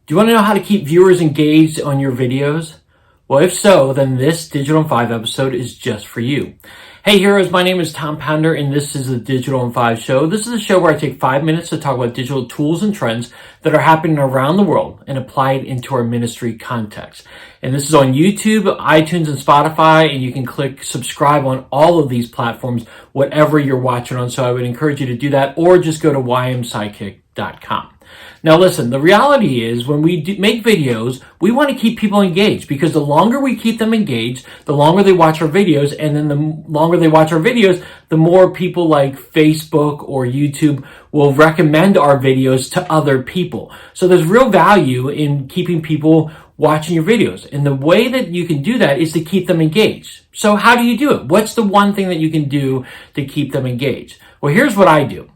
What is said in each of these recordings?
Do you want to know how to keep viewers engaged on your videos? Well, if so, then this Digital in 5 episode is just for you. Hey heroes, my name is Tom Pounder and this is the Digital in 5 show. This is a show where I take 5 minutes to talk about digital tools and trends that are happening around the world and apply it into our ministry context. And this is on YouTube, iTunes, and Spotify, and you can click subscribe on all of these platforms, whatever you're watching on. So I would encourage you to do that, or just go to ymsidekick.com. Now listen, the reality is when we make videos, we want to keep people engaged, because the longer we keep them engaged, the longer they watch our videos, and then the longer they watch our videos, the more people like Facebook or YouTube will recommend our videos to other people. So there's real value in keeping people watching your videos. And the way that you can do that is to keep them engaged. So how do you do it? What's the one thing that you can do to keep them engaged? Well, here's what I do.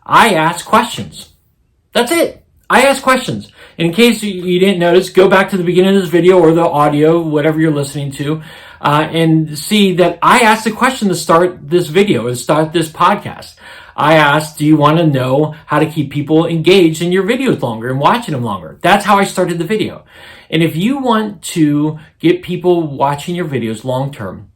I ask questions. That's it. I ask questions. In case you didn't notice, go back to the beginning of this video or the audio, whatever you're listening to, and see that I asked the question to start this video, to start this podcast. I asked, do you want to know how to keep people engaged in your videos longer and watching them longer? That's how I started the video. And if you want to get people watching your videos long term,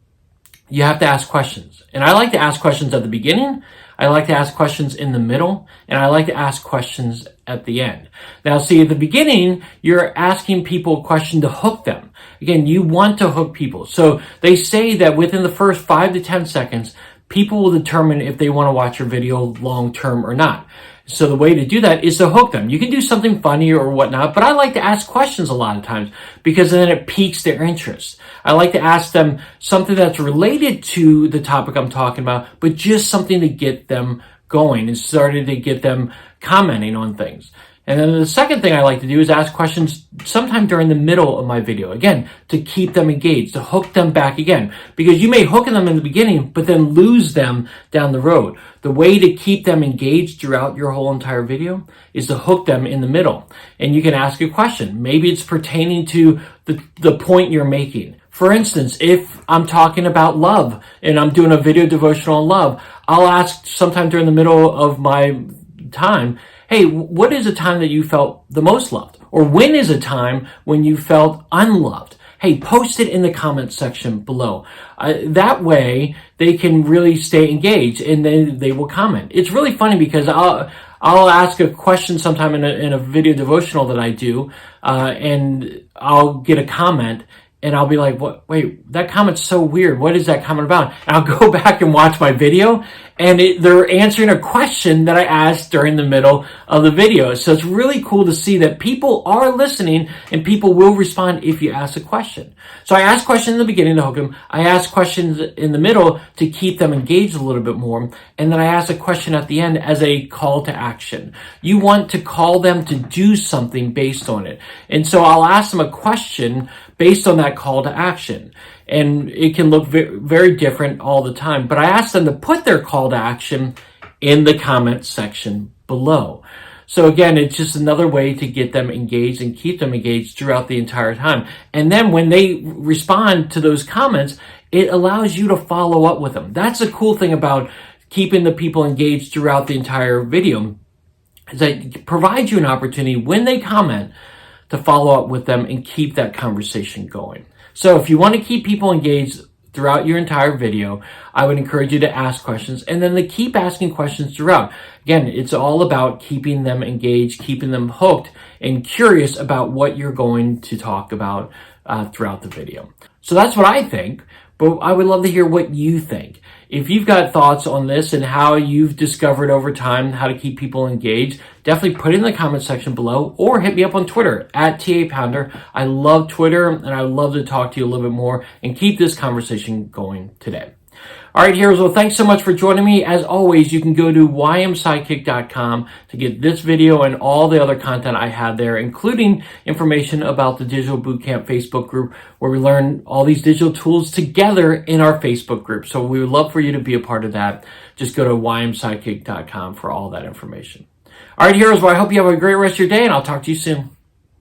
you have to ask questions. And I like to ask questions at the beginning, I like to ask questions in the middle, and I like to ask questions at the end. Now, see, at the beginning, you're asking people a question to hook them. Again, you want to hook people. So they say that within the first 5 to 10 seconds, people will determine if they want to watch your video long term or not. So the way to do that is to hook them. You can do something funny or whatnot, but I like to ask questions a lot of times because then it piques their interest. I like to ask them something that's related to the topic I'm talking about, but just something to get them going and started to get them commenting on things. And then the second thing I like to do is ask questions sometime during the middle of my video. Again, to keep them engaged, to hook them back again. Because you may hook them in the beginning, but then lose them down the road. The way to keep them engaged throughout your whole entire video is to hook them in the middle. And you can ask a question. Maybe it's pertaining to the point you're making. For instance, if I'm talking about love and I'm doing a video devotional on love, I'll ask sometime during the middle of my time, hey, what is a time that you felt the most loved? Or when is a time when you felt unloved? Hey, post it in the comment section below. That way, they can really stay engaged and then they will comment. It's really funny because I'll ask a question sometime in a video devotional that I do, and I'll get a comment. And I'll be like, what? Wait, that comment's so weird. What is that comment about? And I'll go back and watch my video, and they're answering a question that I asked during the middle of the video. So it's really cool to see that people are listening and people will respond if you ask a question. So I ask questions in the beginning to hook them. I ask questions in the middle to keep them engaged a little bit more. And then I ask a question at the end as a call to action. You want to call them to do something based on it. And so I'll ask them a question based on that call to action. And it can look very different all the time. But I ask them to put their call to action in the comment section below. So again, it's just another way to get them engaged and keep them engaged throughout the entire time. And then when they respond to those comments, it allows you to follow up with them. That's the cool thing about keeping the people engaged throughout the entire video, is that it provides you an opportunity when they comment to follow up with them and keep that conversation going. So if you want to keep people engaged throughout your entire video, I would encourage you to ask questions and then to keep asking questions throughout. Again, it's all about keeping them engaged, keeping them hooked and curious about what you're going to talk about throughout the video. So that's what I think, but I would love to hear what you think. If you've got thoughts on this and how you've discovered over time how to keep people engaged, definitely put it in the comment section below or hit me up on Twitter at @TAPounder. I love Twitter and I would love to talk to you a little bit more and keep this conversation going today. All right, heroes, well, thanks so much for joining me. As always, you can go to ymsidekick.com to get this video and all the other content I have there, including information about the Digital Bootcamp Facebook group, where we learn all these digital tools together in our Facebook group. So we would love for you to be a part of that. Just go to ymsidekick.com for all that information. All right, heroes, well, I hope you have a great rest of your day, and I'll talk to you soon.